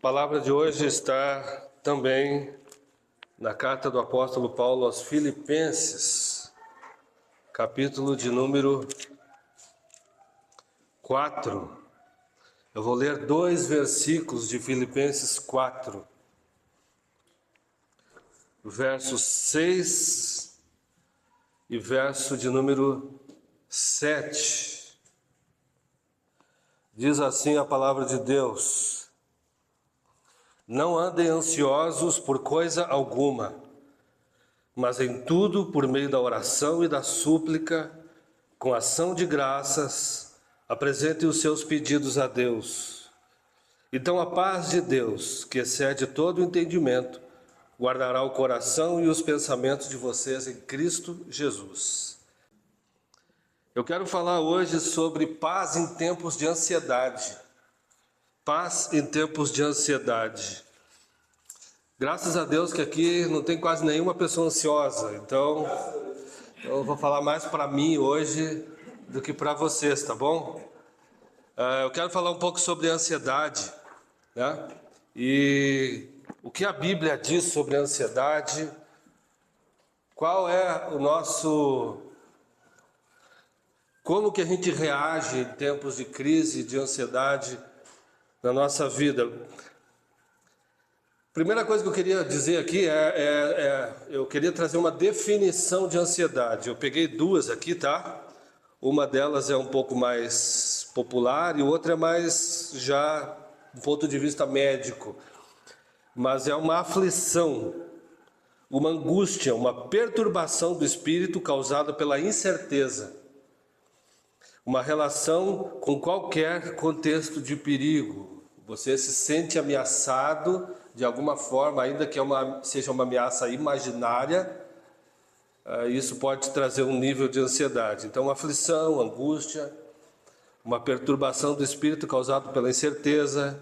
palavra de hoje está também na carta do apóstolo Paulo aos Filipenses, capítulo de número 4. Eu vou ler 2 versículos de Filipenses 4, verso 6 e verso de número 7. Diz assim a palavra de Deus: não andem ansiosos por coisa alguma, mas em tudo, por meio da oração e da súplica, com ação de graças, apresentem os seus pedidos a Deus. Então a paz de Deus, que excede todo o entendimento, guardará o coração e os pensamentos de vocês em Cristo Jesus. Eu quero falar hoje sobre paz em tempos de ansiedade. Paz em tempos de ansiedade. Graças a Deus que aqui não tem quase nenhuma pessoa ansiosa, então eu vou falar mais para mim hoje do que para vocês, tá bom? Eu quero falar um pouco sobre ansiedade, né? E o que a Bíblia diz sobre a ansiedade, qual é o nosso... como que a gente reage em tempos de crise, de ansiedade na nossa vida. Primeira coisa que eu queria dizer aqui eu queria trazer uma definição de ansiedade. Eu peguei 2 aqui, tá? Uma delas é um pouco mais popular e outra é mais já do ponto de vista médico. Mas é uma aflição, uma angústia, uma perturbação do espírito causada pela incerteza. Uma relação com qualquer contexto de perigo. Você se sente ameaçado de alguma forma, ainda que seja uma ameaça imaginária, isso pode trazer um nível de ansiedade. Então, uma aflição, angústia, uma perturbação do espírito causada pela incerteza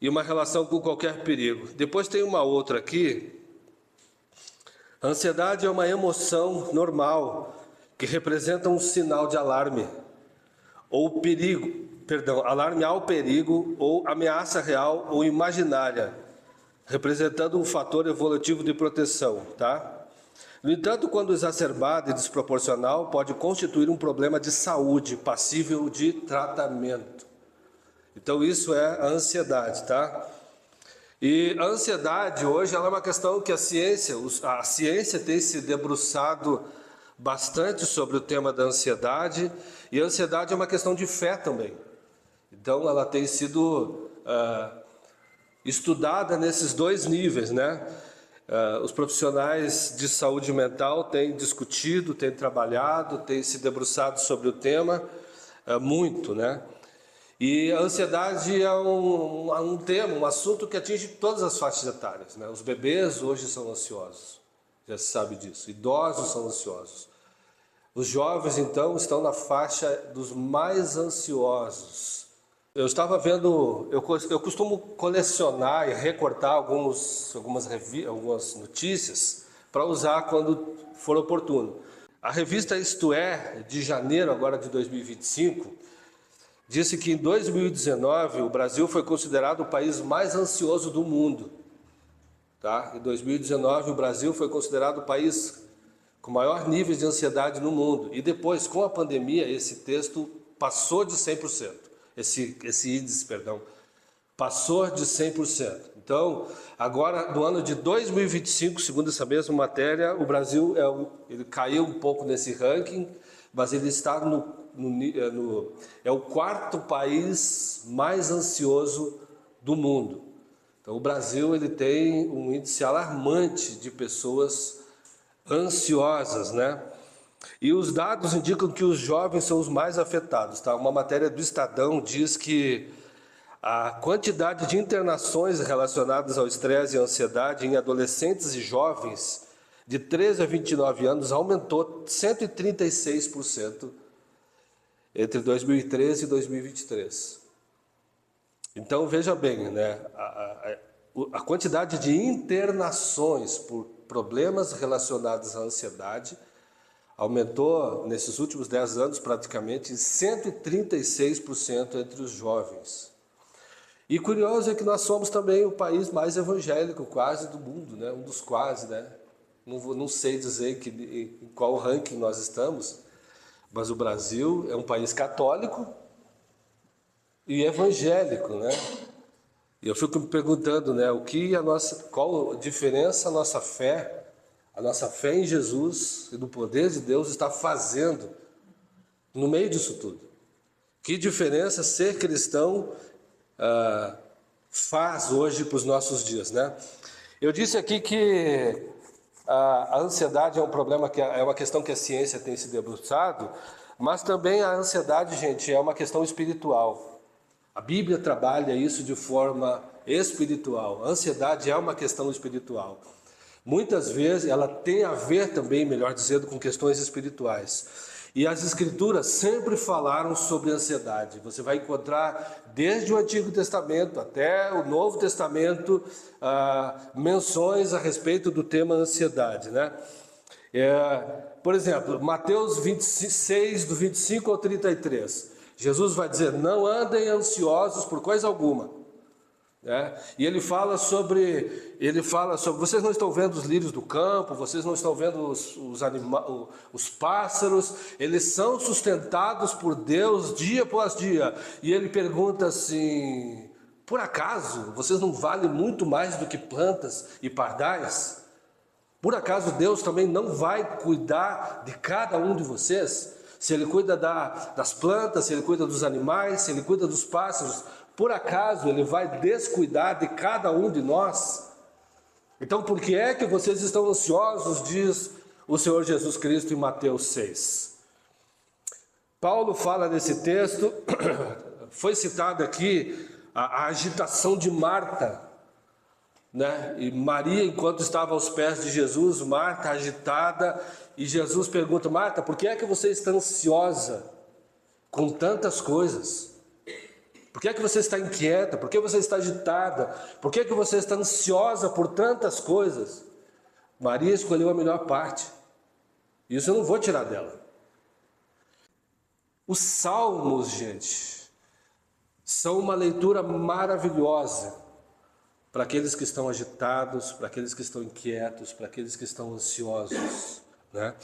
e uma relação com qualquer perigo. Depois tem uma outra aqui. A ansiedade é uma emoção normal que representa um sinal de alarme ou alarme ao perigo ou ameaça real ou imaginária, representando um fator evolutivo de proteção, tá? No entanto, quando exacerbado e desproporcional, pode constituir um problema de saúde passível de tratamento. Então isso é a ansiedade, tá? E a ansiedade hoje ela é uma questão que a ciência tem se debruçado bastante sobre o tema da ansiedade, e a ansiedade é uma questão de fé também. Então ela tem sido estudada nesses 2 níveis, né? Os profissionais de saúde mental têm discutido, têm trabalhado, têm se debruçado sobre o tema muito, né? E a ansiedade é um tema, um assunto que atinge todas as faixas etárias, né? Os bebês hoje são ansiosos, já se sabe disso, idosos são ansiosos. Os jovens, então, estão na faixa dos mais ansiosos. Eu estava vendo, eu costumo colecionar e recortar algumas notícias para usar quando for oportuno. A revista Isto É, de janeiro agora de 2025, disse que em 2019 o Brasil foi considerado o país mais ansioso do mundo. Tá? Em 2019 o Brasil foi considerado o país com maior nível de ansiedade no mundo. E depois, com a pandemia, esse texto passou de 100%. Esse índice, passou de 100%. Então, agora, no ano de 2025, segundo essa mesma matéria, o Brasil ele caiu um pouco nesse ranking, mas ele está é o 4º país mais ansioso do mundo. Então, o Brasil ele tem um índice alarmante de pessoas ansiosas, né? E os dados indicam que os jovens são os mais afetados, tá? Uma matéria do Estadão diz que a quantidade de internações relacionadas ao estresse e ansiedade em adolescentes e jovens de 13 a 29 anos aumentou 136% entre 2013 e 2023. Então veja bem, né? A quantidade de internações por problemas relacionados à ansiedade aumentou nesses últimos 10 anos praticamente em 136% entre os jovens. E curioso é que nós somos também o país mais evangélico quase do mundo, né? Um dos quase, né? Não sei dizer em qual ranking nós estamos, mas o Brasil é um país católico e evangélico, né? E eu fico me perguntando, né, qual a diferença a nossa fé em Jesus e no poder de Deus está fazendo no meio disso tudo. Que diferença ser cristão faz hoje para os nossos dias, né? Eu disse aqui que a ansiedade é um problema, é uma questão que a ciência tem se debruçado, mas também a ansiedade, gente, é uma questão espiritual. A Bíblia trabalha isso de forma espiritual. A ansiedade é uma questão espiritual. Muitas vezes ela tem a ver também, melhor dizendo, com questões espirituais. E as Escrituras sempre falaram sobre ansiedade. Você vai encontrar desde o Antigo Testamento até o Novo Testamento menções a respeito do tema ansiedade, né? Por exemplo, Mateus 26, do 25 ao 33. Jesus vai dizer, não andem ansiosos por coisa alguma. E ele fala sobre, vocês não estão vendo os lírios do campo, vocês não estão vendo os pássaros, eles são sustentados por Deus dia após dia. E ele pergunta assim, por acaso vocês não valem muito mais do que plantas e pardais? Por acaso Deus também não vai cuidar de cada um de vocês? Se Ele cuida das plantas, se Ele cuida dos animais, se Ele cuida dos pássaros, por acaso Ele vai descuidar de cada um de nós? Então por que é que vocês estão ansiosos, diz o Senhor Jesus Cristo em Mateus 6. Paulo fala nesse texto, foi citado aqui a agitação de Marta, né? E Maria, enquanto estava aos pés de Jesus, Marta agitada, e Jesus pergunta, Marta, por que é que você está ansiosa com tantas coisas? Por que é que você está inquieta? Por que você está agitada? Por que é que você está ansiosa por tantas coisas? Maria escolheu a melhor parte. Isso eu não vou tirar dela. Os salmos, gente, são uma leitura maravilhosa para aqueles que estão agitados, para aqueles que estão inquietos, para aqueles que estão ansiosos, né?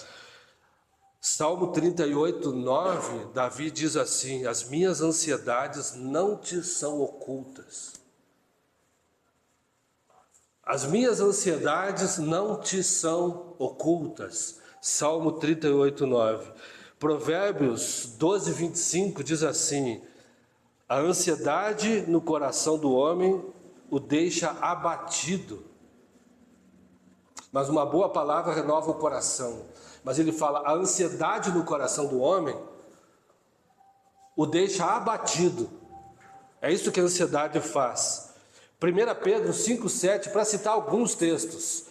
Salmo 38, 9, Davi diz assim, as minhas ansiedades não te são ocultas. As minhas ansiedades não te são ocultas. Salmo 38, 9. Provérbios 12, 25 diz assim, a ansiedade no coração do homem o deixa abatido. Mas uma boa palavra renova o coração. Mas ele fala, a ansiedade no coração do homem o deixa abatido. É isso que a ansiedade faz. 1 Pedro 5,7, para citar alguns textos.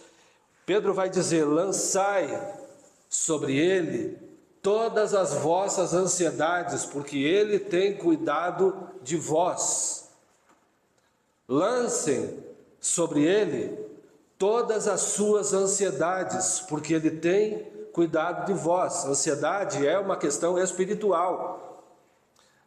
Pedro vai dizer, lançai sobre ele todas as vossas ansiedades, porque ele tem cuidado de vós. Lancem sobre ele todas as suas ansiedades, porque ele tem cuidado de vós. Ansiedade é uma questão espiritual.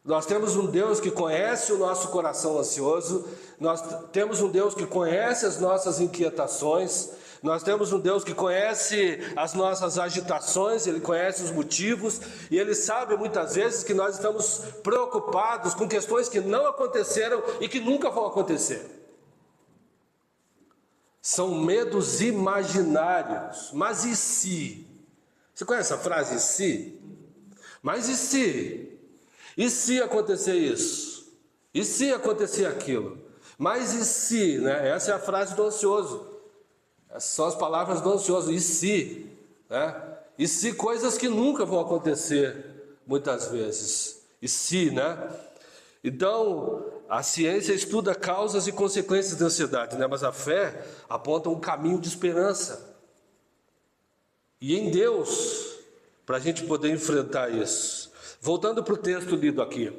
Nós temos um Deus que conhece o nosso coração ansioso, nós temos um Deus que conhece as nossas inquietações, nós temos um Deus que conhece as nossas agitações, Ele conhece os motivos, e Ele sabe muitas vezes que nós estamos preocupados com questões que não aconteceram e que nunca vão acontecer. São medos imaginários, mas e se? Você conhece a frase e se? Mas e se? E se acontecer isso? E se acontecer aquilo? Mas e se? Né? Essa é a frase do ansioso. Essas são as palavras do ansioso. E se? Né? E se coisas que nunca vão acontecer, muitas vezes. E se, né? Então, a ciência estuda causas e consequências da ansiedade, né? Mas a fé aponta um caminho de esperança. E em Deus, para a gente poder enfrentar isso. Voltando para o texto lido aqui.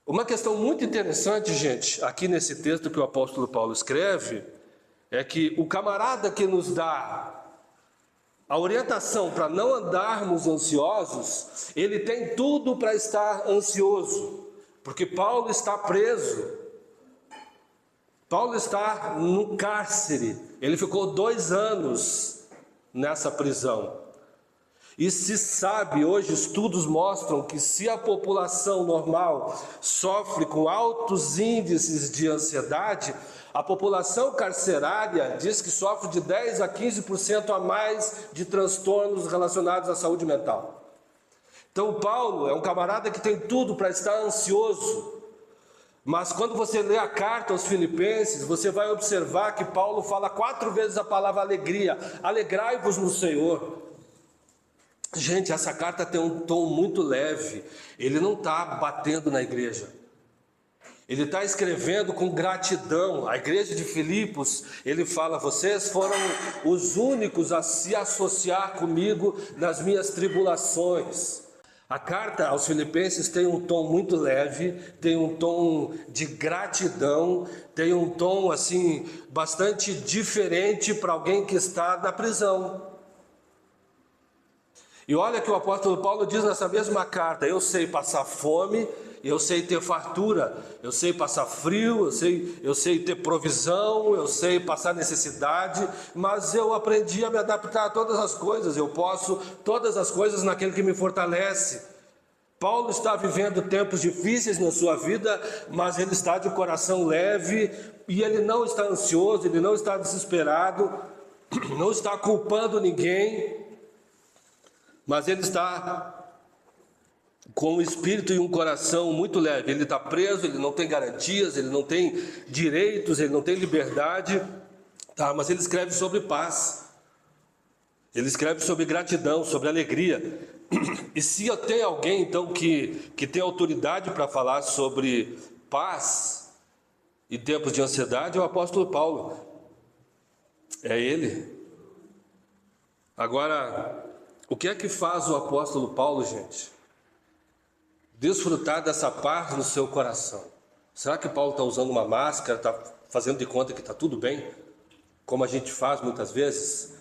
Uma questão muito interessante, gente, aqui nesse texto que o apóstolo Paulo escreve, é que o camarada que nos dá a orientação para não andarmos ansiosos, ele tem tudo para estar ansioso, porque Paulo está preso Paulo está no cárcere, ele ficou 2 anos nessa prisão. E se sabe, hoje estudos mostram que se a população normal sofre com altos índices de ansiedade, a população carcerária diz que sofre de 10 a 15% a mais de transtornos relacionados à saúde mental. Então Paulo é um camarada que tem tudo para estar ansioso, mas quando você lê a carta aos Filipenses, você vai observar que Paulo fala 4 vezes a palavra alegria: alegrai-vos no Senhor. Gente, essa carta tem um tom muito leve, ele não está batendo na igreja, ele está escrevendo com gratidão. A igreja de Filipos, ele fala: vocês foram os únicos a se associar comigo nas minhas tribulações. A carta aos Filipenses tem um tom muito leve, tem um tom de gratidão, tem um tom assim, bastante diferente para alguém que está na prisão. E olha que o apóstolo Paulo diz nessa mesma carta: eu sei passar fome, eu sei ter fartura, eu sei passar frio, eu sei ter provisão, eu sei passar necessidade, mas eu aprendi a me adaptar a todas as coisas, eu posso todas as coisas naquele que me fortalece. Paulo está vivendo tempos difíceis na sua vida, mas ele está de coração leve, e ele não está ansioso, ele não está desesperado, não está culpando ninguém, mas ele está com um espírito e um coração muito leve. Ele está preso, ele não tem garantias, ele não tem direitos, ele não tem liberdade, tá? Mas ele escreve sobre paz, ele escreve sobre gratidão, sobre alegria. E se eu tenho alguém então que tem autoridade para falar sobre paz e tempos de ansiedade, é o apóstolo Paulo. É ele. Agora, o que é que faz o apóstolo Paulo, gente? Desfrutar dessa paz no seu coração. Será que Paulo está usando uma máscara, está fazendo de conta que está tudo bem? Como a gente faz muitas vezes.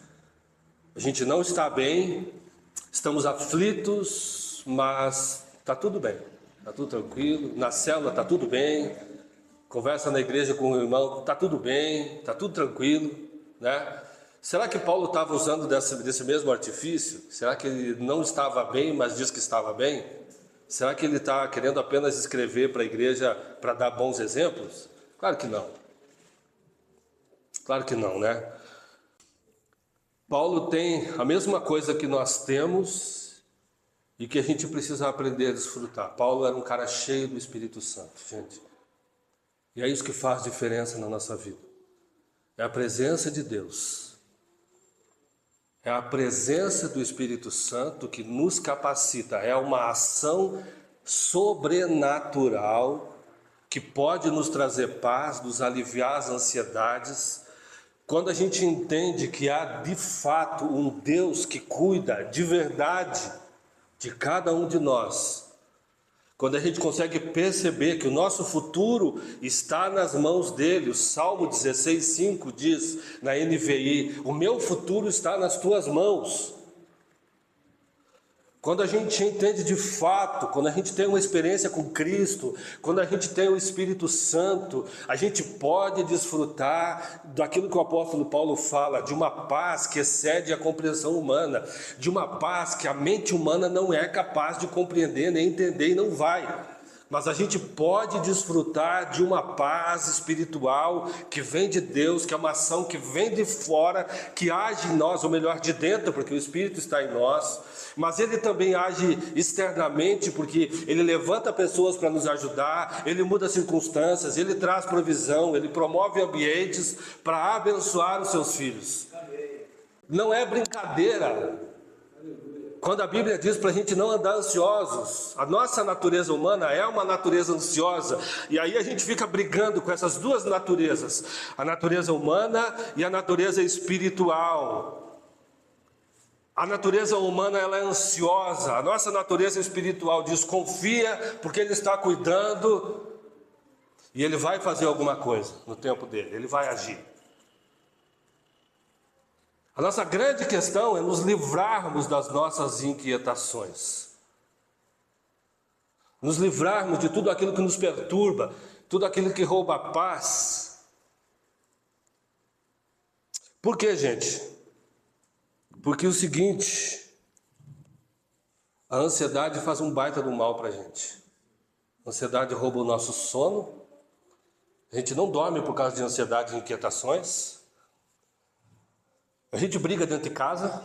A gente não está bem, estamos aflitos, mas está tudo bem, está tudo tranquilo. Na célula está tudo bem, conversa na igreja com o irmão, está tudo bem, está tudo tranquilo, né? Será que Paulo estava usando desse mesmo artifício? Será que ele não estava bem, mas diz que estava bem? Será que ele está querendo apenas escrever para a igreja para dar bons exemplos? Claro que não. Claro que não, né? Paulo tem a mesma coisa que nós temos e que a gente precisa aprender a desfrutar. Paulo era um cara cheio do Espírito Santo, gente. E é isso que faz diferença na nossa vida. É a presença de Deus. É a presença do Espírito Santo que nos capacita. É uma ação sobrenatural que pode nos trazer paz, nos aliviar as ansiedades. Quando a gente entende que há de fato um Deus que cuida de verdade de cada um de nós, quando a gente consegue perceber que o nosso futuro está nas mãos dele, o Salmo 16:5 diz na NVI: o meu futuro está nas tuas mãos. Quando a gente entende de fato, quando a gente tem uma experiência com Cristo, quando a gente tem o Espírito Santo, a gente pode desfrutar daquilo que o apóstolo Paulo fala, de uma paz que excede a compreensão humana, de uma paz que a mente humana não é capaz de compreender, nem entender e não vai. Mas a gente pode desfrutar de uma paz espiritual que vem de Deus, que é uma ação que vem de fora, que age em nós, ou melhor, de dentro, porque o Espírito está em nós. Mas ele também age externamente, porque ele levanta pessoas para nos ajudar, ele muda circunstâncias, ele traz provisão, ele promove ambientes para abençoar os seus filhos. Não é brincadeira. Quando a Bíblia diz para a gente não andar ansiosos, a nossa natureza humana é uma natureza ansiosa, e aí a gente fica brigando com essas duas naturezas, a natureza humana e a natureza espiritual. A natureza humana ela é ansiosa, a nossa natureza espiritual desconfia porque ele está cuidando e ele vai fazer alguma coisa no tempo dele, ele vai agir. A nossa grande questão é nos livrarmos das nossas inquietações, nos livrarmos de tudo aquilo que nos perturba, tudo aquilo que rouba a paz. Por quê, gente? Porque é o seguinte, a ansiedade faz um baita do mal para a gente. A ansiedade rouba o nosso sono, a gente não dorme por causa de ansiedade e inquietações, a gente briga dentro de casa,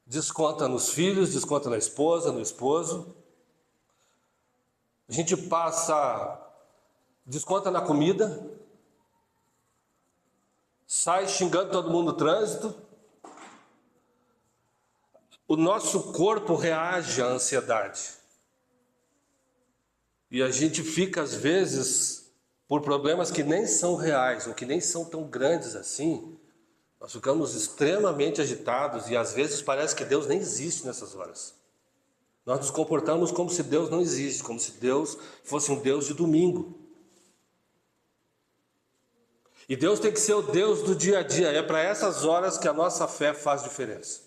desconta nos filhos, desconta na esposa, no esposo, a gente desconta na comida, sai xingando todo mundo no trânsito. O nosso corpo reage à ansiedade. E a gente fica, às vezes, por problemas que nem são reais, ou que nem são tão grandes assim, nós ficamos extremamente agitados e às vezes parece que Deus nem existe nessas horas. Nós nos comportamos como se Deus não existe, como se Deus fosse um Deus de domingo. E Deus tem que ser o Deus do dia a dia. É para essas horas que a nossa fé faz diferença.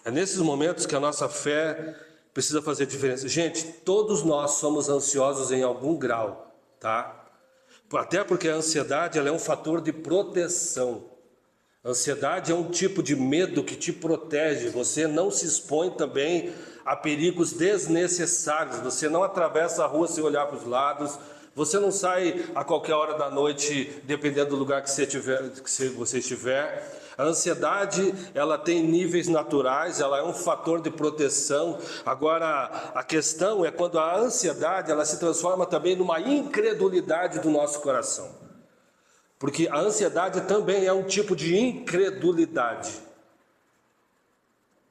É nesses momentos que a nossa fé precisa fazer diferença. Gente, todos nós somos ansiosos em algum grau, tá? Até porque a ansiedade, ela é um fator de proteção. A ansiedade é um tipo de medo que te protege. Você não se expõe também a perigos desnecessários. Você não atravessa a rua sem olhar para os lados. Você não sai a qualquer hora da noite, dependendo do lugar que você estiver. A ansiedade, ela tem níveis naturais, ela é um fator de proteção. Agora, a questão é quando a ansiedade, ela se transforma também numa incredulidade do nosso coração. Porque a ansiedade também é um tipo de incredulidade.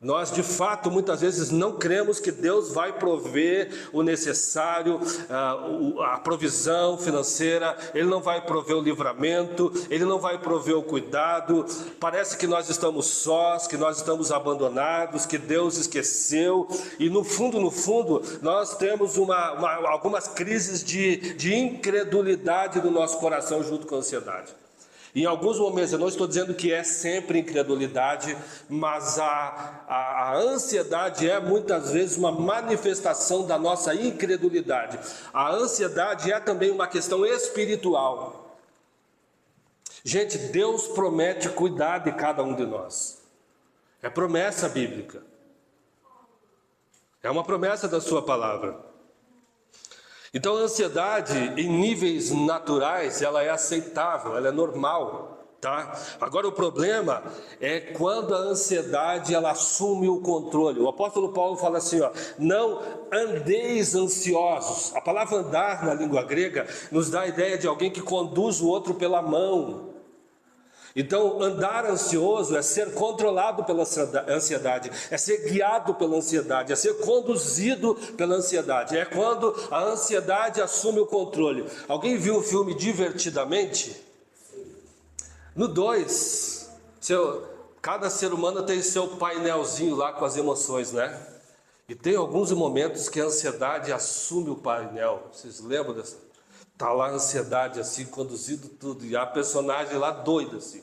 Nós, de fato, muitas vezes não cremos que Deus vai prover o necessário, a provisão financeira, Ele não vai prover o livramento, Ele não vai prover o cuidado. Parece que nós estamos sós, que nós estamos abandonados, que Deus esqueceu. E no fundo, nós temos algumas crises de incredulidade do nosso coração junto com a ansiedade. Em alguns momentos, eu não estou dizendo que é sempre incredulidade, mas a ansiedade é muitas vezes uma manifestação da nossa incredulidade. A ansiedade é também uma questão espiritual. Gente, Deus promete cuidar de cada um de nós. É promessa bíblica. É uma promessa da sua palavra. Então a ansiedade em níveis naturais, ela é aceitável, ela é normal, tá? Agora o problema é quando a ansiedade, ela assume o controle. O apóstolo Paulo fala assim, ó, não andeis ansiosos. A palavra andar na língua grega nos dá a ideia de alguém que conduz o outro pela mão. Então, andar ansioso é ser controlado pela ansiedade, é ser guiado pela ansiedade, é ser conduzido pela ansiedade. É quando a ansiedade assume o controle. Alguém viu o filme Divertidamente? No 2, cada ser humano tem seu painelzinho lá com as emoções, né? E tem alguns momentos que a ansiedade assume o painel. Vocês lembram dessa? Tá lá a ansiedade assim, conduzindo tudo, e a personagem lá doida assim.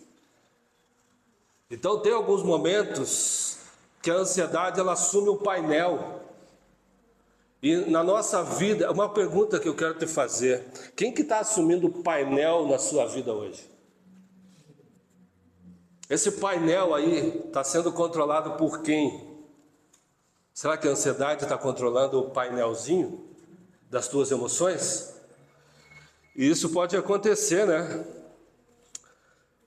Então tem alguns momentos que a ansiedade, ela assume o painel. E na nossa vida, uma pergunta que eu quero te fazer: quem que está assumindo o painel na sua vida hoje? Esse painel aí está sendo controlado por quem? Será que a ansiedade está controlando o painelzinho das tuas emoções? E isso pode acontecer, né?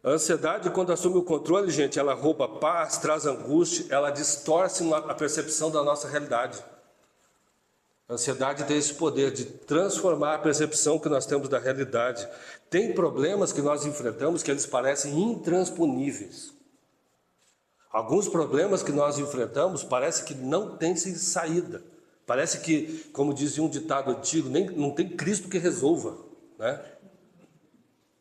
A ansiedade, quando assume o controle, gente, ela rouba paz, traz angústia, ela distorce a percepção da nossa realidade. A ansiedade tem esse poder de transformar a percepção que nós temos da realidade. Tem problemas que nós enfrentamos que eles parecem intransponíveis. Alguns problemas que nós enfrentamos parece que não tem saída. Parece que, como dizia um ditado antigo, não tem Cristo que resolva, né?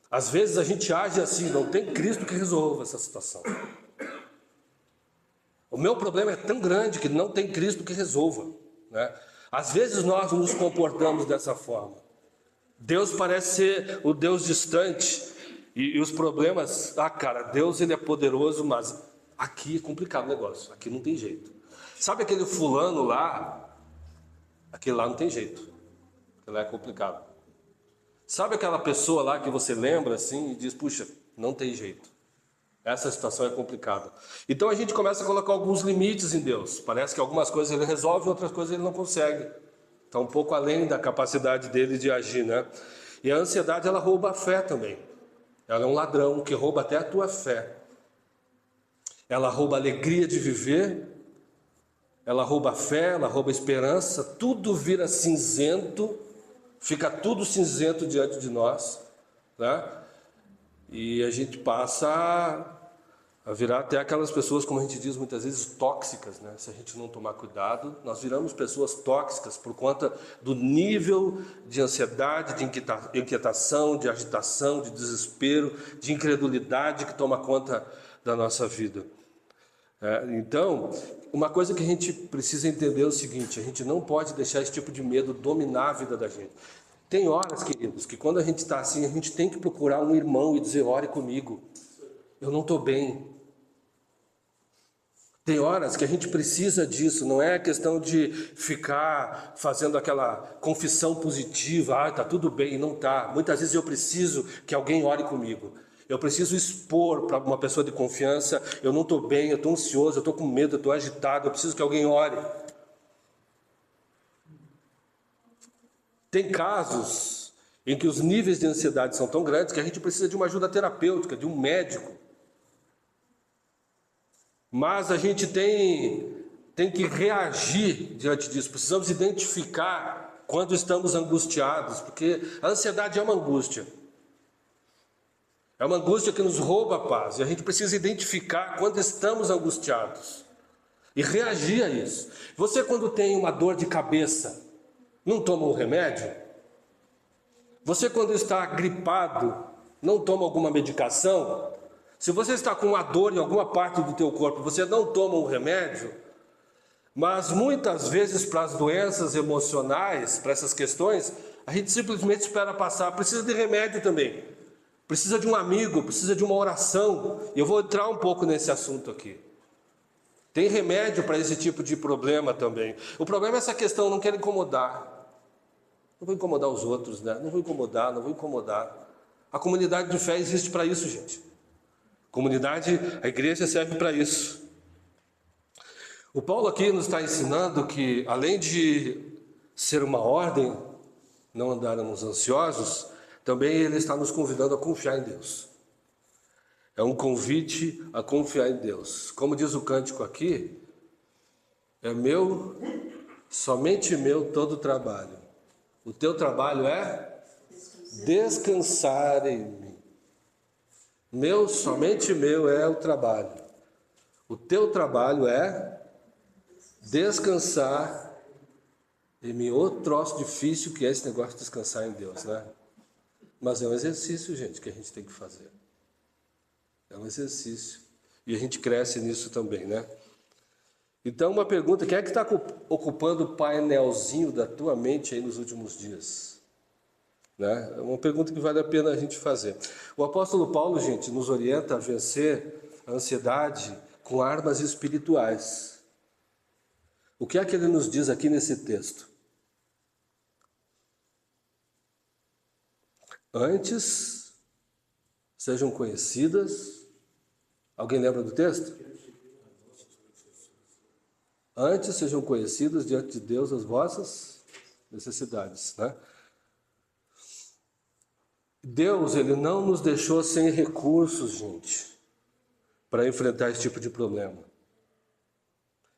Às vezes a gente age assim, não tem Cristo que resolva essa situação. O meu problema é tão grande que não tem Cristo que resolva, né? Às vezes nós nos comportamos dessa forma. Deus parece ser o Deus distante e os problemas, cara, Deus ele é poderoso, mas aqui é complicado o negócio, aqui não tem jeito. Sabe aquele fulano lá? Aquele lá não tem jeito, aquele lá é complicado. Sabe aquela pessoa lá que você lembra assim e diz, puxa, Não tem jeito. Essa situação é complicada. Então a gente começa a colocar alguns limites em Deus. Parece que algumas coisas ele resolve, outras coisas ele não consegue. Está um pouco além da capacidade dele de agir, né? E a ansiedade, ela rouba a fé também. Ela é um ladrão que rouba até a tua fé. Ela rouba a alegria de viver, ela rouba a fé, ela rouba a esperança, tudo vira cinzento, fica tudo cinzento diante de nós, né? E a gente passa a virar até aquelas pessoas, como a gente diz muitas vezes, tóxicas, né? Se a gente não tomar cuidado, nós viramos pessoas tóxicas por conta do nível de ansiedade, de inquietação, de agitação, de desespero, de incredulidade que toma conta da nossa vida. Então, uma coisa que a gente precisa entender é o seguinte: a gente não pode deixar esse tipo de medo dominar a vida da gente. Tem horas, queridos, que quando a gente está assim, a gente tem que procurar um irmão e dizer: ore comigo, eu não estou bem. Tem horas que a gente precisa disso, não é questão de ficar fazendo aquela confissão positiva, está tudo bem, não está. Muitas vezes eu preciso que alguém ore comigo. Eu preciso expor para uma pessoa de confiança: eu não estou bem, eu estou ansioso, eu estou com medo, eu estou agitado, eu preciso que alguém ore. Tem casos em que os níveis de ansiedade são tão grandes que a gente precisa de uma ajuda terapêutica, de um médico. Mas a gente tem que reagir diante disso. Precisamos identificar quando estamos angustiados, porque a ansiedade é uma angústia. É uma angústia que nos rouba a paz. E a gente precisa identificar quando estamos angustiados e reagir a isso. Você, quando tem uma dor de cabeça, não toma um remédio? Você, quando está gripado, não toma alguma medicação? Se você está com uma dor em alguma parte do teu corpo, você não toma um remédio? Mas muitas vezes, para as doenças emocionais, para essas questões, a gente simplesmente espera passar. Precisa de remédio também. Precisa de um amigo, precisa de uma oração. E eu vou entrar um pouco nesse assunto aqui. Tem remédio para esse tipo de problema também. O problema é essa questão: não quero incomodar. Não vou incomodar os outros, né? Não vou incomodar. A comunidade de fé existe para isso, gente. A igreja serve para isso. O Paulo aqui nos está ensinando que, além de ser uma ordem, não andarmos ansiosos, também ele está nos convidando a confiar em Deus. É um convite a confiar em Deus. Como diz o cântico aqui: é meu, somente meu todo o trabalho. O teu trabalho é descansar em mim. Meu, somente meu é o trabalho. O teu trabalho é descansar em mim. Outro troço difícil que é esse negócio de descansar em Deus, né? Mas é um exercício, gente, que a gente tem que fazer. É um exercício. E a gente cresce nisso também, né? Então, uma pergunta: quem é que está ocupando o painelzinho da tua mente aí nos últimos dias? Né? É uma pergunta que vale a pena a gente fazer. O apóstolo Paulo, gente, nos orienta a vencer a ansiedade com armas espirituais. O que é que ele nos diz aqui nesse texto? Antes sejam conhecidas. Alguém lembra do texto? Antes sejam conhecidas diante de Deus as vossas necessidades, né? Deus, ele não nos deixou sem recursos, gente, para enfrentar esse tipo de problema.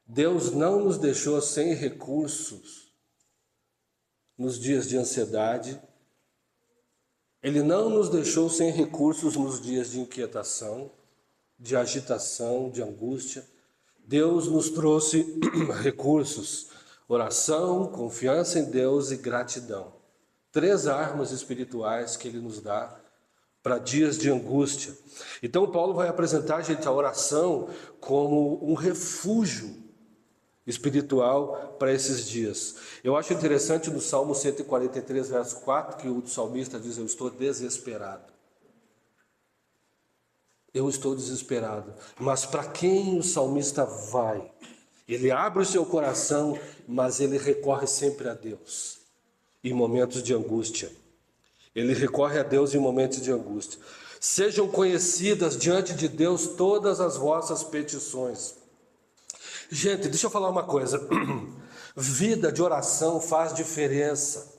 Deus não nos deixou sem recursos nos dias de ansiedade. Ele não nos deixou sem recursos nos dias de inquietação, de agitação, de angústia. Deus nos trouxe recursos: oração, confiança em Deus e gratidão. 3 armas espirituais que ele nos dá para dias de angústia. Então Paulo vai apresentar, gente, a oração como um refúgio espiritual para esses dias. Eu acho interessante no Salmo 143, verso 4, que o salmista diz: eu estou desesperado. Eu estou desesperado. Mas para quem o salmista vai? Ele abre o seu coração, mas ele recorre sempre a Deus em momentos de angústia. Ele recorre a Deus em momentos de angústia. Sejam conhecidas diante de Deus todas as vossas petições. Gente, deixa eu falar uma coisa. Vida de oração faz diferença.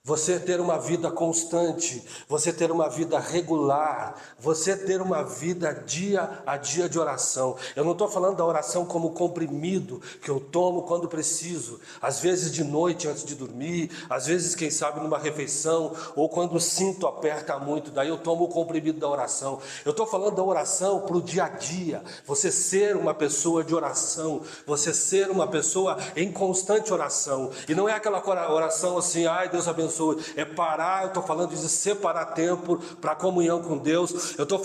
Você ter uma vida constante, você ter uma vida regular, você ter uma vida dia a dia de oração. Eu não estou falando da oração como comprimido que eu tomo quando preciso, às vezes de noite antes de dormir, às vezes, quem sabe, numa refeição, ou quando o cinto aperta muito, daí eu tomo o comprimido da oração. Eu estou falando da oração para o dia a dia, você ser uma pessoa de oração, você ser uma pessoa em constante oração, e não é aquela oração assim, ai Deus abençoe. É parar, eu estou falando de separar tempo para comunhão com Deus. Eu estou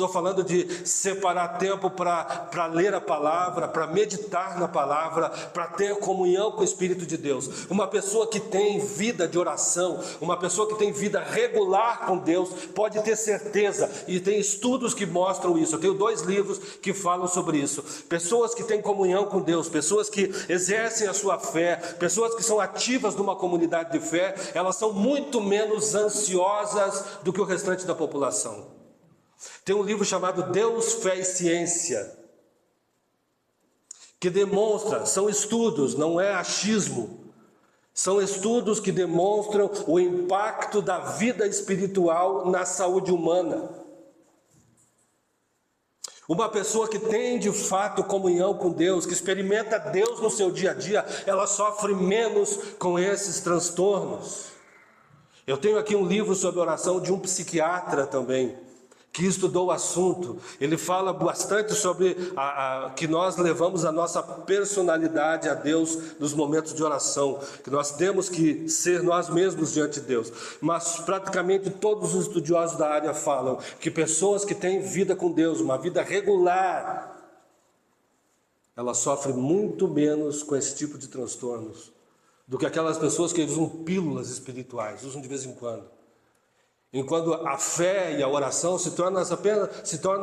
falando de separar tempo para ler a palavra, para meditar na palavra, para ter comunhão com o Espírito de Deus. Uma pessoa que tem vida de oração, uma pessoa que tem vida regular com Deus, pode ter certeza, e tem estudos que mostram isso. Eu tenho 2 livros que falam sobre isso. Pessoas que têm comunhão com Deus, pessoas que exercem a sua fé, pessoas que são ativas numa comunidade de fé, elas são muito menos ansiosas do que o restante da população. Tem um livro chamado Deus, Fé e Ciência, que demonstra, são estudos, não é achismo, são estudos que demonstram o impacto da vida espiritual na saúde humana. Uma pessoa que tem de fato comunhão com Deus, que experimenta Deus no seu dia a dia, ela sofre menos com esses transtornos. Eu tenho aqui um livro sobre oração de um psiquiatra também, que estudou o assunto. Ele fala bastante sobre que nós levamos a nossa personalidade a Deus nos momentos de oração, que nós temos que ser nós mesmos diante de Deus. Mas praticamente todos os estudiosos da área falam que pessoas que têm vida com Deus, uma vida regular, elas sofrem muito menos com esse tipo de transtornos do que aquelas pessoas que usam pílulas espirituais, usam de vez em quando. Enquanto a fé e a oração se tornam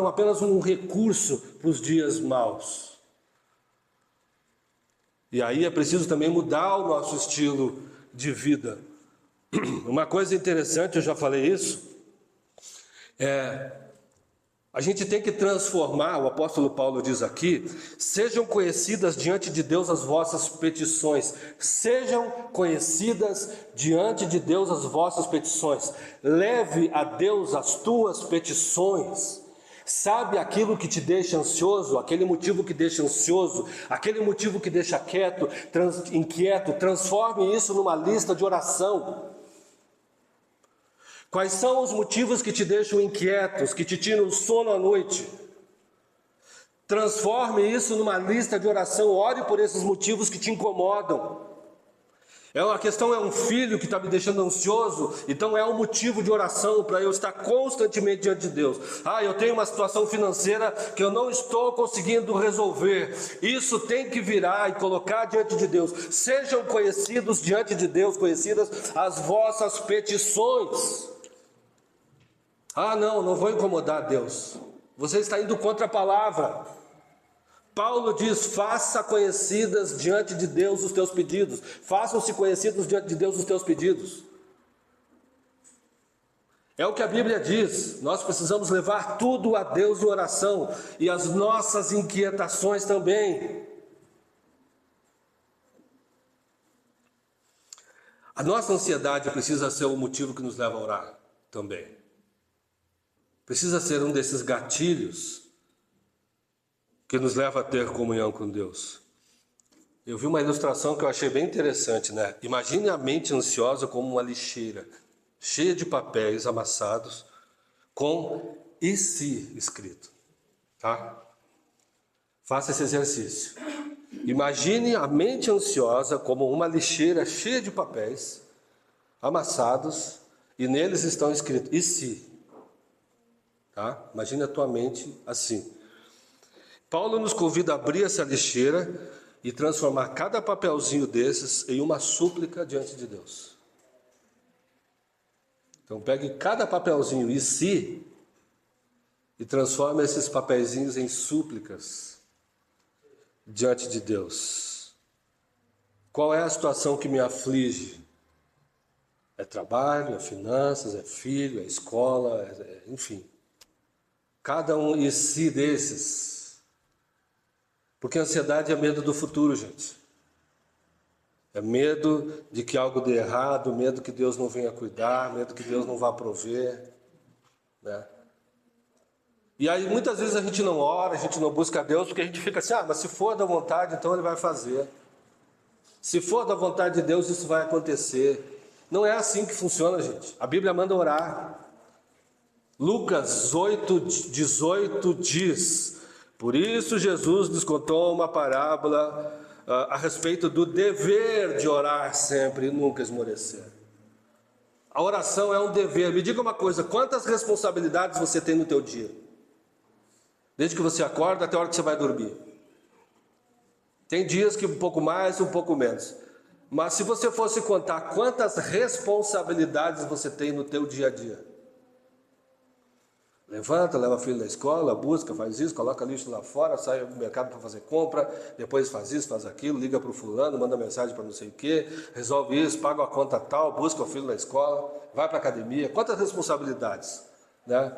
apenas um recurso para os dias maus. E aí é preciso também mudar o nosso estilo de vida. Uma coisa interessante, eu já falei isso, a gente tem que transformar, o apóstolo Paulo diz aqui, sejam conhecidas diante de Deus as vossas petições. Sejam conhecidas diante de Deus as vossas petições. Leve a Deus as tuas petições. Sabe aquilo que te deixa ansioso, aquele motivo que deixa ansioso, aquele motivo que deixa inquieto, transforme isso numa lista de oração. Quais são os motivos que te deixam inquietos, que te tiram o sono à noite? Transforme isso numa lista de oração, ore por esses motivos que te incomodam. A questão é um filho que está me deixando ansioso, então é um motivo de oração para eu estar constantemente diante de Deus. Eu tenho uma situação financeira que eu não estou conseguindo resolver. Isso tem que virar e colocar diante de Deus. Sejam conhecidos diante de Deus, conhecidas as vossas petições. Não vou incomodar Deus. Você está indo contra a palavra. Paulo diz, faça conhecidas diante de Deus os teus pedidos. Façam-se conhecidos diante de Deus os teus pedidos. É o que a Bíblia diz. Nós precisamos levar tudo a Deus em oração. E as nossas inquietações também. A nossa ansiedade precisa ser o motivo que nos leva a orar também. Precisa ser um desses gatilhos que nos leva a ter comunhão com Deus. Eu vi uma ilustração que eu achei bem interessante, né? Imagine a mente ansiosa como uma lixeira, cheia de papéis amassados, com "e se" escrito, tá? Faça esse exercício. Imagine a mente ansiosa como uma lixeira cheia de papéis amassados, e neles estão escritos "e se". Tá? Imagine a tua mente assim. Paulo nos convida a abrir essa lixeira e transformar cada papelzinho desses em uma súplica diante de Deus. Então pegue cada papelzinho "e se" e transforme esses papeizinhos em súplicas diante de Deus. Qual é a situação que me aflige? É trabalho, é finanças, é filho, é escola, enfim. Cada um em si desses. Porque a ansiedade é medo do futuro, gente. É medo de que algo dê errado, medo que Deus não venha cuidar, medo que Deus não vá prover, né? E aí muitas vezes a gente não ora, a gente não busca Deus, porque a gente fica assim, mas se for da vontade, então Ele vai fazer. Se for da vontade de Deus, isso vai acontecer. Não é assim que funciona, gente. A Bíblia manda orar. Lucas 8:18 diz: por isso Jesus nos contou uma parábola a respeito do dever de orar sempre e nunca esmorecer. A oração é um dever. Me diga uma coisa, quantas responsabilidades você tem no teu dia? Desde que você acorda até a hora que você vai dormir. Tem dias que um pouco mais, um pouco menos. Mas se você fosse contar quantas responsabilidades você tem no teu dia a dia. Levanta, leva o filho da escola, busca, faz isso, coloca lixo lá fora, sai ao mercado para fazer compra, depois faz isso, faz aquilo, liga para o fulano, manda mensagem para não sei o quê, resolve isso, paga a conta tal, busca o filho da escola, vai para a academia. Quantas responsabilidades, né?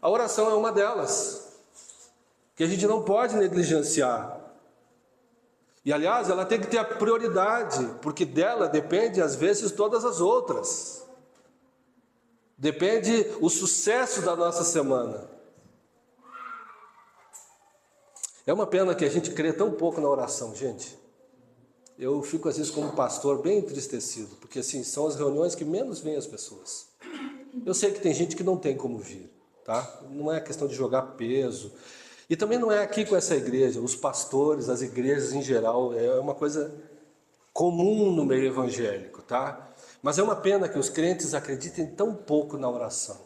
A oração é uma delas, que a gente não pode negligenciar. E aliás, ela tem que ter a prioridade, porque dela depende às vezes todas as outras. Depende o sucesso da nossa semana. É uma pena que a gente crê tão pouco na oração, gente. Eu fico às vezes como pastor bem entristecido, porque assim, são as reuniões que menos vêm as pessoas. Eu sei que tem gente que não tem como vir, tá? Não é questão de jogar peso. E também não é aqui com essa igreja, os pastores, as igrejas em geral, é uma coisa comum no meio evangélico, tá? Mas é uma pena que os crentes acreditem tão pouco na oração.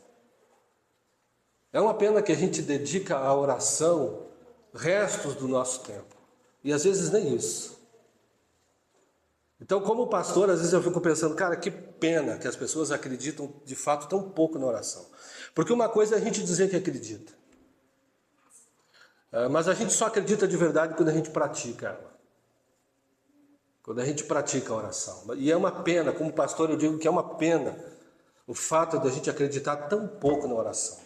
É uma pena que a gente dedica à oração restos do nosso tempo. E às vezes nem isso. Então, como pastor, às vezes eu fico pensando, cara, que pena que as pessoas acreditam de fato tão pouco na oração. Porque uma coisa é a gente dizer que acredita. Mas a gente só acredita de verdade quando a gente pratica ela. Quando a gente pratica a oração. E é uma pena, como pastor eu digo que é uma pena o fato de a gente acreditar tão pouco na oração.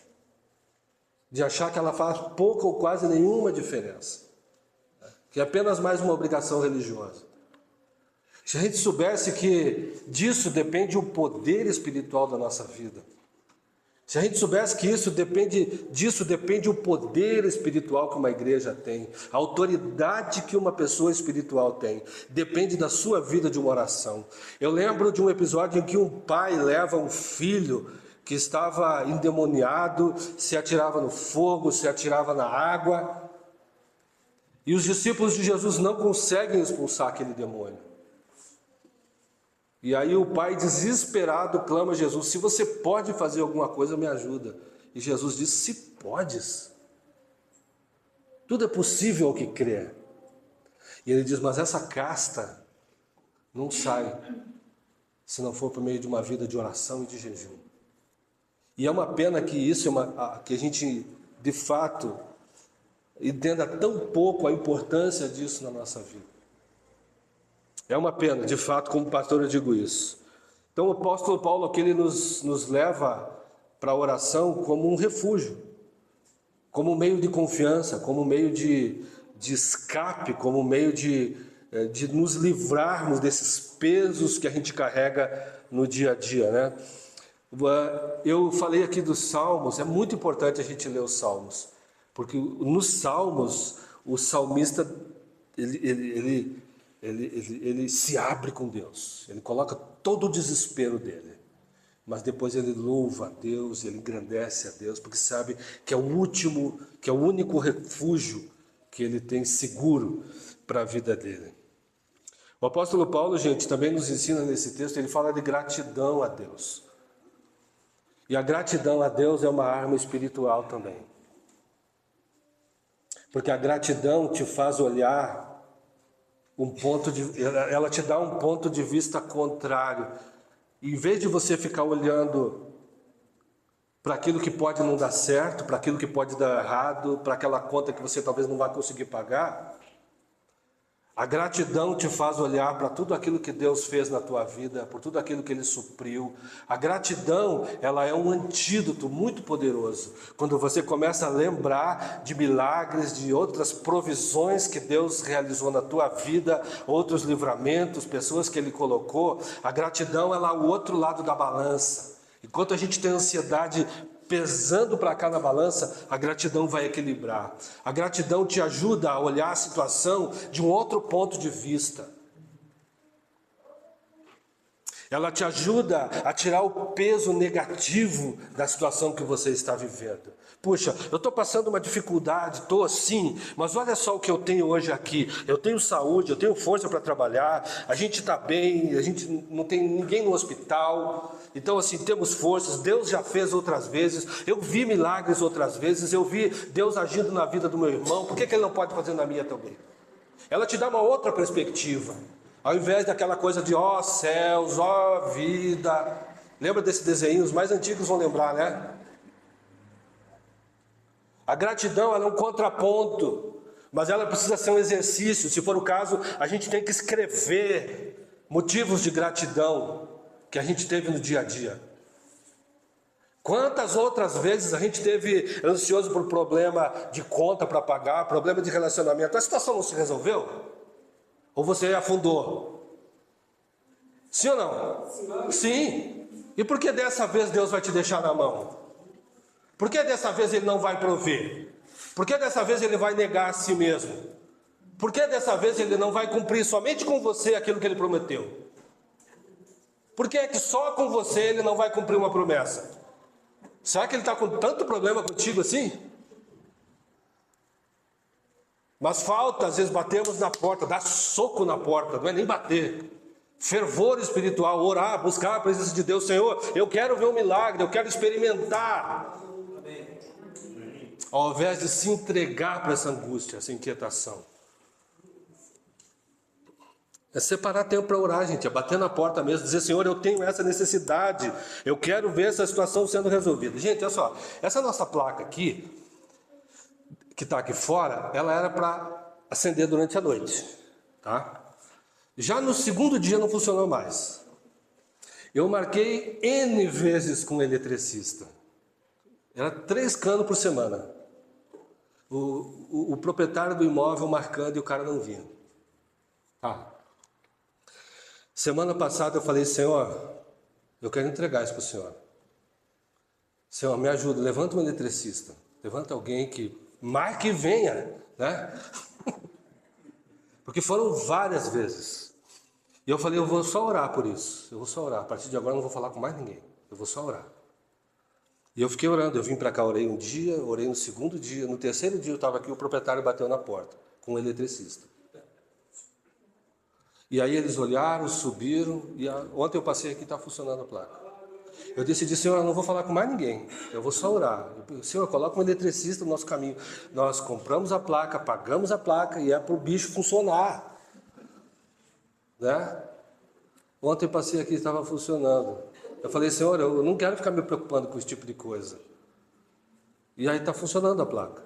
De achar que ela faz pouca ou quase nenhuma diferença. Que é apenas mais uma obrigação religiosa. Se a gente soubesse que disso depende o poder espiritual da nossa vida. Se a gente soubesse que disso depende o poder espiritual que uma igreja tem, a autoridade que uma pessoa espiritual tem, depende da sua vida de uma oração. Eu lembro de um episódio em que um pai leva um filho que estava endemoniado, se atirava no fogo, se atirava na água, e os discípulos de Jesus não conseguem expulsar aquele demônio. E aí o pai desesperado clama a Jesus, se você pode fazer alguma coisa, me ajuda. E Jesus diz, se podes. Tudo é possível ao que crê. E ele diz, mas essa casta não sai se não for por meio de uma vida de oração e de jejum. E é uma pena que isso que a gente, de fato, entenda tão pouco a importância disso na nossa vida. É uma pena, de fato, como pastor eu digo isso. Então o apóstolo Paulo aqui ele nos leva para a oração como um refúgio, como um meio de confiança, como um meio de escape, como um meio de nos livrarmos desses pesos que a gente carrega no dia a dia, né? Eu falei aqui dos Salmos, é muito importante a gente ler os Salmos, porque nos Salmos o salmista ele se abre com Deus, ele coloca todo o desespero dele, mas depois ele louva a Deus, ele engrandece a Deus, porque sabe que é o único refúgio que ele tem seguro para a vida dele. O apóstolo Paulo, gente, também nos ensina nesse texto, ele fala de gratidão a Deus. E a gratidão a Deus é uma arma espiritual também. Porque a gratidão te faz olhar ela te dá um ponto de vista contrário. Em vez de você ficar olhando para aquilo que pode não dar certo, para aquilo que pode dar errado, para aquela conta que você talvez não vá conseguir pagar, A gratidão te faz olhar para tudo aquilo que Deus fez na tua vida, por tudo aquilo que Ele supriu. A gratidão, ela é um antídoto muito poderoso. Quando você começa a lembrar de milagres, de outras provisões que Deus realizou na tua vida, outros livramentos, pessoas que Ele colocou, a gratidão, ela é o outro lado da balança. Enquanto a gente tem ansiedade pesando para cá na balança, a gratidão vai equilibrar. A gratidão te ajuda a olhar a situação de um outro ponto de vista. Ela te ajuda a tirar o peso negativo da situação que você está vivendo. Puxa, eu estou passando uma dificuldade, estou assim, mas olha só o que eu tenho hoje aqui. Eu tenho saúde, eu tenho força para trabalhar, a gente está bem, a gente não tem ninguém no hospital. Então assim, temos forças, Deus já fez outras vezes, eu vi milagres outras vezes, eu vi Deus agindo na vida do meu irmão, por que Ele não pode fazer na minha também? Ela te dá uma outra perspectiva. Ao invés daquela coisa de ó céus, ó vida. Lembra desse desenho? Os mais antigos vão lembrar, né? A gratidão, ela é um contraponto, mas ela precisa ser um exercício. Se for o caso, a gente tem que escrever motivos de gratidão que a gente teve no dia a dia. Quantas outras vezes a gente teve ansioso por problema de conta para pagar, problema de relacionamento, a situação não se resolveu? Ou você afundou? Sim ou não? Sim. E por que dessa vez Deus vai te deixar na mão? Por que dessa vez Ele não vai prover? Por que dessa vez Ele vai negar a si mesmo? Por que dessa vez Ele não vai cumprir somente com você aquilo que Ele prometeu? Por que é que só com você Ele não vai cumprir uma promessa? Será que Ele está com tanto problema contigo assim? Mas falta, às vezes batemos na porta, dar soco na porta, não é nem bater. Fervor espiritual, orar, buscar a presença de Deus. Senhor, eu quero ver um milagre, eu quero experimentar. Ao invés de se entregar para essa angústia, essa inquietação. É separar tempo para orar, gente, é bater na porta mesmo, dizer, Senhor, eu tenho essa necessidade, eu quero ver essa situação sendo resolvida. Gente, olha só, essa nossa placa aqui, que está aqui fora, ela era para acender durante a noite, tá? Já no segundo dia não funcionou mais. Eu marquei N vezes com o eletricista. Era 3 canos por semana. O proprietário do imóvel marcando e o cara não vinha. Tá. Semana passada eu falei, Senhor, eu quero entregar isso para o Senhor. Senhor, me ajuda, levanta um eletricista. Levanta alguém que marque e venha, né? Porque foram várias vezes. E eu falei, eu vou só orar por isso. Eu vou só orar. A partir de agora eu não vou falar com mais ninguém. Eu vou só orar. E eu fiquei orando. Eu vim para cá, orei um dia, orei no segundo dia. No terceiro dia eu estava aqui, o proprietário bateu na porta com o eletricista. E aí eles olharam, subiram. E ontem eu passei aqui e está funcionando a placa. Eu decidi, Senhor, eu não vou falar com mais ninguém. Eu vou só orar. Senhor, coloca um eletricista no nosso caminho. Nós compramos a placa, pagamos a placa e é para o bicho funcionar. Né? Ontem eu passei aqui e estava funcionando. Eu falei, Senhor, eu não quero ficar me preocupando com esse tipo de coisa. E aí está funcionando a placa.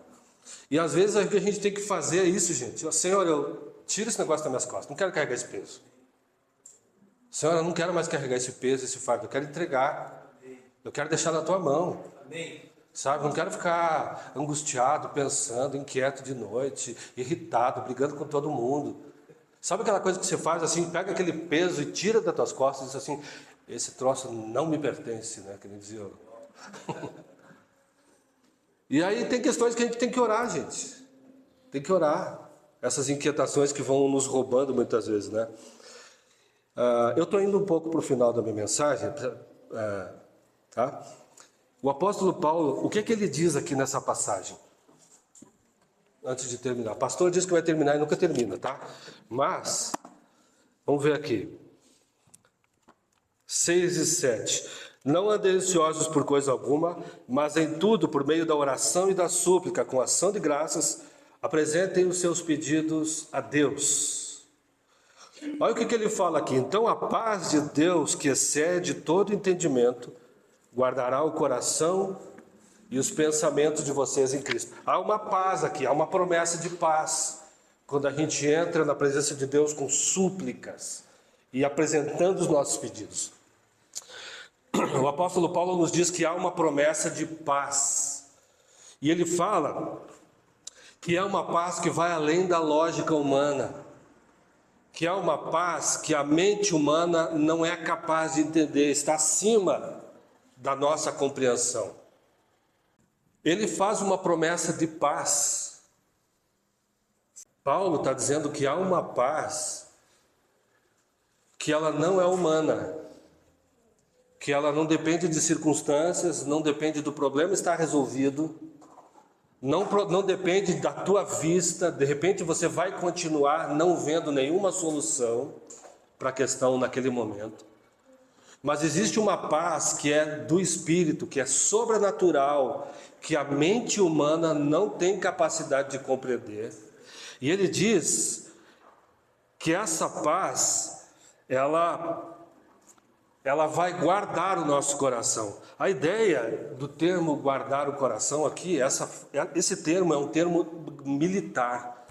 E às vezes o que a gente tem que fazer é isso, gente. Senhor, eu tiro esse negócio das minhas costas, não quero carregar esse peso. Senhor, eu não quero mais carregar esse peso, esse fardo, eu quero entregar. Eu quero deixar na tua mão. Amém. Sabe, não quero ficar angustiado, pensando, inquieto de noite, irritado, brigando com todo mundo. Sabe aquela coisa que você faz assim, pega aquele peso e tira das tuas costas e diz assim, esse troço não me pertence, né? Que nem dizia eu. E aí tem questões que a gente tem que orar, gente. Tem que orar. Essas inquietações que vão nos roubando muitas vezes, né? Eu estou indo um pouco para o final da minha mensagem, tá? O apóstolo Paulo, o que ele diz aqui nessa passagem? Antes de terminar. O pastor diz que vai terminar e nunca termina, tá? Mas, vamos ver aqui. 6 e 7. Não andem ansiosos por coisa alguma, mas em tudo, por meio da oração e da súplica, com ação de graças, apresentem os seus pedidos a Deus. Olha o que ele fala aqui. Então a paz de Deus, que excede todo entendimento, guardará o coração e os pensamentos de vocês em Cristo. Há uma paz aqui, há uma promessa de paz. quando a gente entra na presença de Deus com súplicas e apresentando os nossos pedidos. O apóstolo Paulo nos diz que há uma promessa de paz. E ele fala que é uma paz que vai além da lógica humana. Que é uma paz que a mente humana não é capaz de entender, está acima da nossa compreensão. Ele faz uma promessa de paz. Paulo está dizendo que há uma paz que ela não é humana, que ela não depende de circunstâncias, não depende do problema estar resolvido, não depende da tua vista. De repente você vai continuar não vendo nenhuma solução para a questão naquele momento. Mas existe uma paz que é do Espírito, que é sobrenatural, que a mente humana não tem capacidade de compreender. E ele diz que essa paz, ela vai guardar o nosso coração. A ideia do termo guardar o coração aqui, esse termo é um termo militar,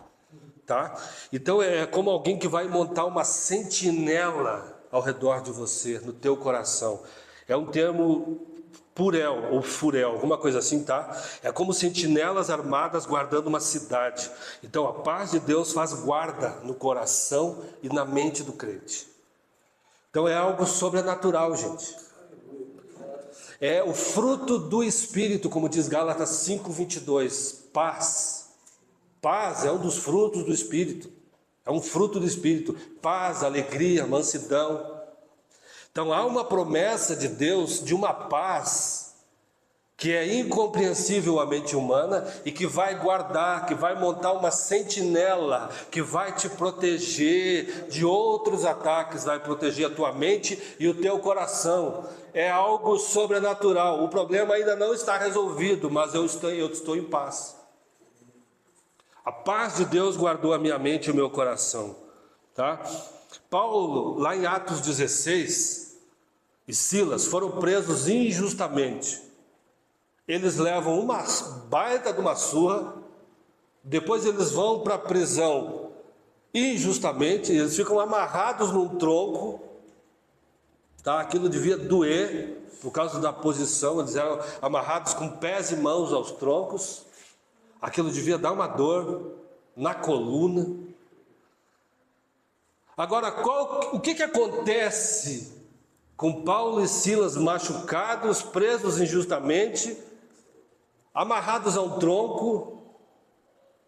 tá? Então é como alguém que vai montar uma sentinela ao redor de você, no teu coração. É um termo purel ou furel, alguma coisa assim, tá? É como sentinelas armadas guardando uma cidade. Então a paz de Deus faz guarda no coração e na mente do crente. Então é algo sobrenatural, gente. É o fruto do Espírito, como diz Gálatas 5:22, paz. Paz é um dos frutos do Espírito. É um fruto do Espírito. Paz, alegria, mansidão. Então há uma promessa de Deus de uma paz que é incompreensível à mente humana e que vai guardar, que vai montar uma sentinela, que vai te proteger de outros ataques, vai proteger a tua mente e o teu coração. É algo sobrenatural. O problema ainda não está resolvido, mas eu estou em paz. A paz de Deus guardou a minha mente e o meu coração, tá? Paulo, lá em Atos 16, e Silas foram presos injustamente. Eles levam uma baita de uma surra, depois eles vão para a prisão injustamente, eles ficam amarrados num tronco, tá? Aquilo devia doer por causa da posição, eles eram amarrados com pés e mãos aos troncos, aquilo devia dar uma dor na coluna. Agora, o que acontece com Paulo e Silas machucados, presos injustamente, amarrados a um tronco,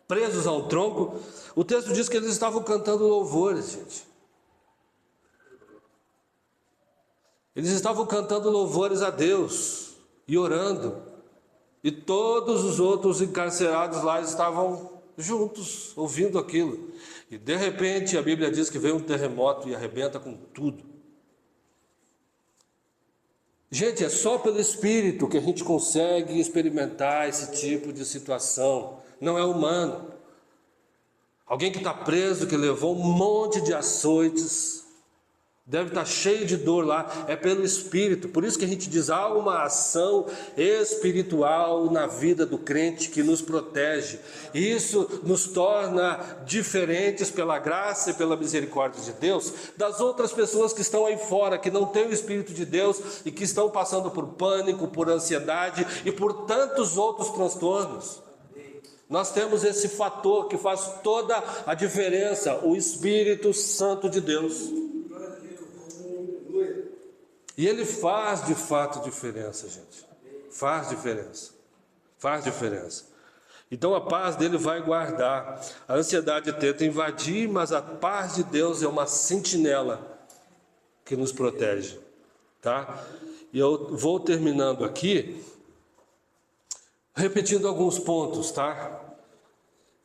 presos a um tronco? O texto diz que eles estavam cantando louvores, gente. Eles estavam cantando louvores a Deus e orando. E todos os outros encarcerados lá estavam juntos, ouvindo aquilo. E de repente a Bíblia diz que veio um terremoto e arrebenta com tudo. Gente, é só pelo Espírito que a gente consegue experimentar esse tipo de situação. Não é humano. Alguém que está preso, que levou um monte de açoites, deve estar cheio de dor lá, é pelo Espírito. Por isso que a gente diz, há uma ação espiritual na vida do crente que nos protege. E isso nos torna diferentes pela graça e pela misericórdia de Deus das outras pessoas que estão aí fora, que não têm o Espírito de Deus e que estão passando por pânico, por ansiedade e por tantos outros transtornos. Nós temos esse fator que faz toda a diferença, o Espírito Santo de Deus. E ele faz de fato diferença, gente. Faz diferença. Faz diferença. Então a paz dele vai guardar. A ansiedade tenta invadir, mas a paz de Deus é uma sentinela que nos protege, tá? E eu vou terminando aqui, repetindo alguns pontos, tá?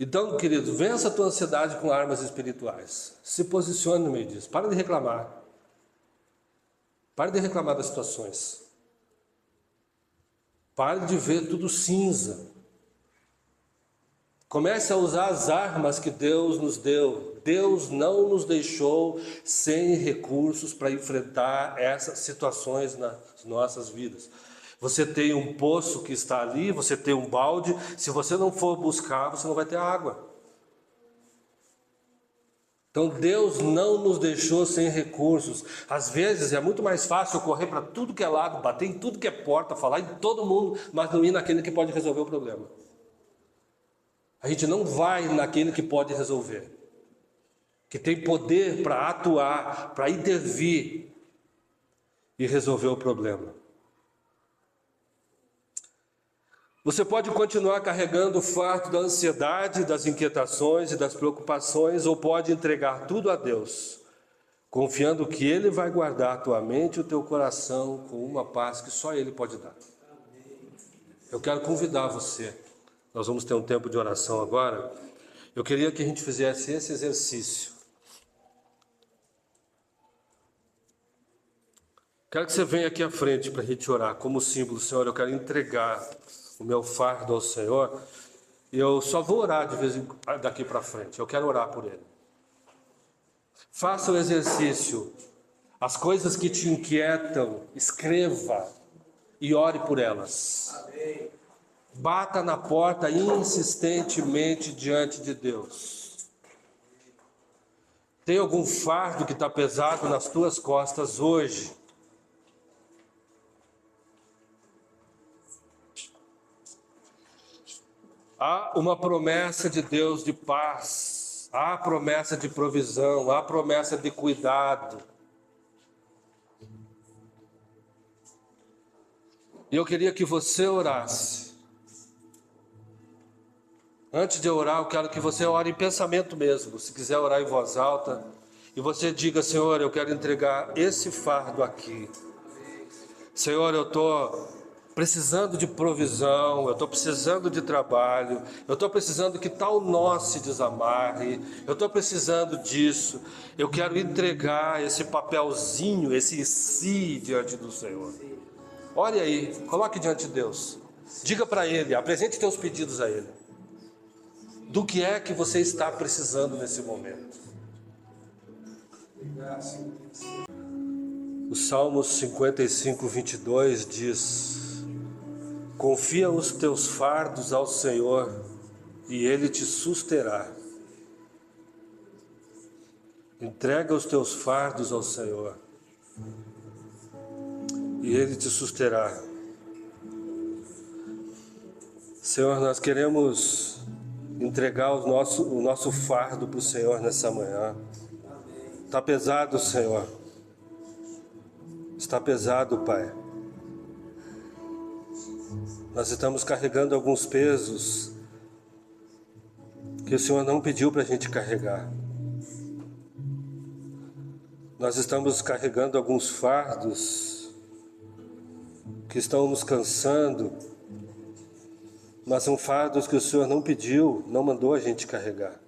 Então, querido, vença a tua ansiedade com armas espirituais. Se posicione no meio disso. Para de reclamar. Pare de reclamar das situações. Pare de ver tudo cinza. Comece a usar as armas que Deus nos deu. Deus não nos deixou sem recursos para enfrentar essas situações nas nossas vidas. Você tem um poço que está ali, você tem um balde. Se você não for buscar, você não vai ter água. Então Deus não nos deixou sem recursos. Às vezes é muito mais fácil eu correr para tudo que é lado, bater em tudo que é porta, falar em todo mundo, mas não ir naquele que pode resolver o problema. A gente não vai naquele que pode resolver, que tem poder para atuar, para intervir e resolver o problema. Você pode continuar carregando o fardo da ansiedade, das inquietações e das preocupações, ou pode entregar tudo a Deus, confiando que Ele vai guardar a tua mente e o teu coração com uma paz que só Ele pode dar. Eu quero convidar você, nós vamos ter um tempo de oração agora, eu queria que a gente fizesse esse exercício. Quero que você venha aqui à frente para a gente orar, como símbolo. Senhor, eu quero entregar o meu fardo ao Senhor, e eu só vou orar de vez em quando daqui para frente, eu quero orar por Ele. Faça o exercício, as coisas que te inquietam, escreva e ore por elas. Amém. Bata na porta insistentemente diante de Deus. Tem algum fardo que está pesado nas tuas costas hoje? Há uma promessa de Deus de paz, há promessa de provisão, há promessa de cuidado. E eu queria que você orasse. Antes de eu orar, eu quero que você ore em pensamento mesmo. Se quiser orar em voz alta, e você diga: Senhor, eu quero entregar esse fardo aqui. Senhor, eu estou precisando de provisão, eu estou precisando de trabalho, eu estou precisando que tal nó se desamarre, eu estou precisando disso, eu quero entregar esse papelzinho, esse si diante do Senhor. Olha aí, coloque diante de Deus, diga para Ele, apresente teus pedidos a Ele, do que é que você está precisando nesse momento. O Salmos 55, 22 diz: confia os teus fardos ao Senhor e Ele te susterá. Entrega os teus fardos ao Senhor e Ele te susterá. Senhor, nós queremos entregar o nosso fardo para o Senhor nessa manhã. Está pesado, Senhor. Está pesado, Pai. Nós estamos carregando alguns pesos que o Senhor não pediu para a gente carregar. Nós estamos carregando alguns fardos que estão nos cansando, mas são fardos que o Senhor não pediu, não mandou a gente carregar.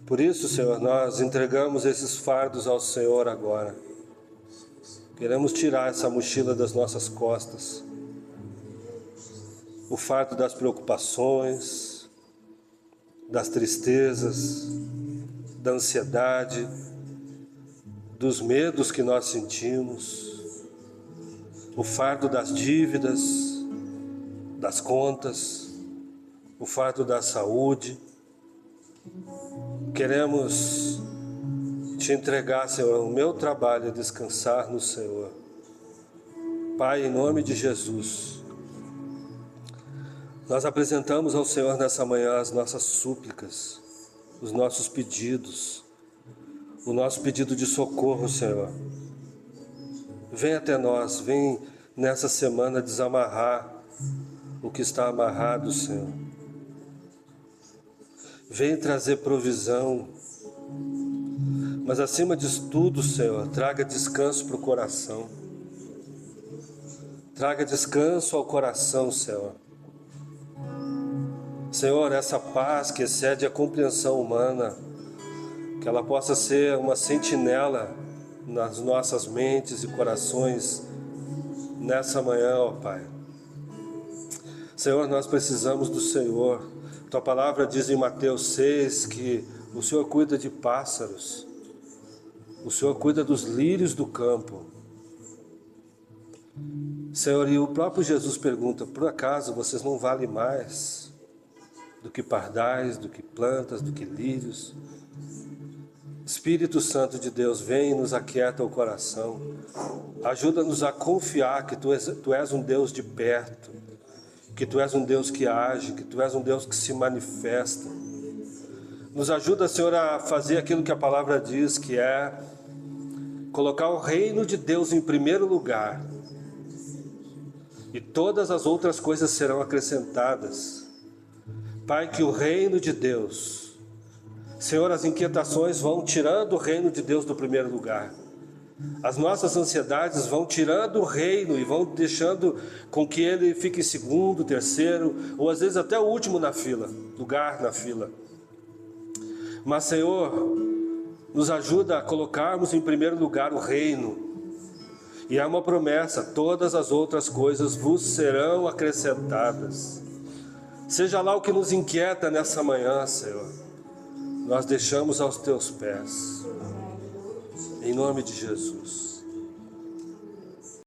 Por isso, Senhor, nós entregamos esses fardos ao Senhor agora. Queremos tirar essa mochila das nossas costas. O fardo das preocupações, das tristezas, da ansiedade, dos medos que nós sentimos, o fardo das dívidas, das contas, o fardo da saúde. Queremos te entregar, Senhor, o meu trabalho é descansar no Senhor. Pai, em nome de Jesus, nós apresentamos ao Senhor nessa manhã as nossas súplicas, os nossos pedidos, o nosso pedido de socorro, Senhor. Vem até nós, vem nessa semana desamarrar o que está amarrado, Senhor. Vem trazer provisão, mas acima de tudo, Senhor, traga descanso para o coração. Traga descanso ao coração, Senhor. Senhor, essa paz que excede a compreensão humana, que ela possa ser uma sentinela nas nossas mentes e corações nessa manhã, ó Pai. Senhor, nós precisamos do Senhor. Tua palavra diz em Mateus 6 que o Senhor cuida de pássaros, o Senhor cuida dos lírios do campo. Senhor, e o próprio Jesus pergunta: por acaso vocês não valem mais do que pardais, do que plantas, do que lírios. Espírito Santo de Deus, vem e nos aquieta o coração. Ajuda-nos a confiar que Tu és um Deus de perto, que Tu és um Deus que age, que Tu és um Deus que se manifesta. Nos ajuda, Senhor, a fazer aquilo que a palavra diz, que é colocar o reino de Deus em primeiro lugar. E todas as outras coisas serão acrescentadas. Pai, que o reino de Deus, Senhor, as inquietações vão tirando o reino de Deus do primeiro lugar. As nossas ansiedades vão tirando o reino e vão deixando com que ele fique em segundo, terceiro, ou às vezes até o último lugar na fila. Mas, Senhor, nos ajuda a colocarmos em primeiro lugar o reino. E há uma promessa: todas as outras coisas vos serão acrescentadas. Seja lá o que nos inquieta nessa manhã, Senhor, nós deixamos aos Teus pés. Em nome de Jesus.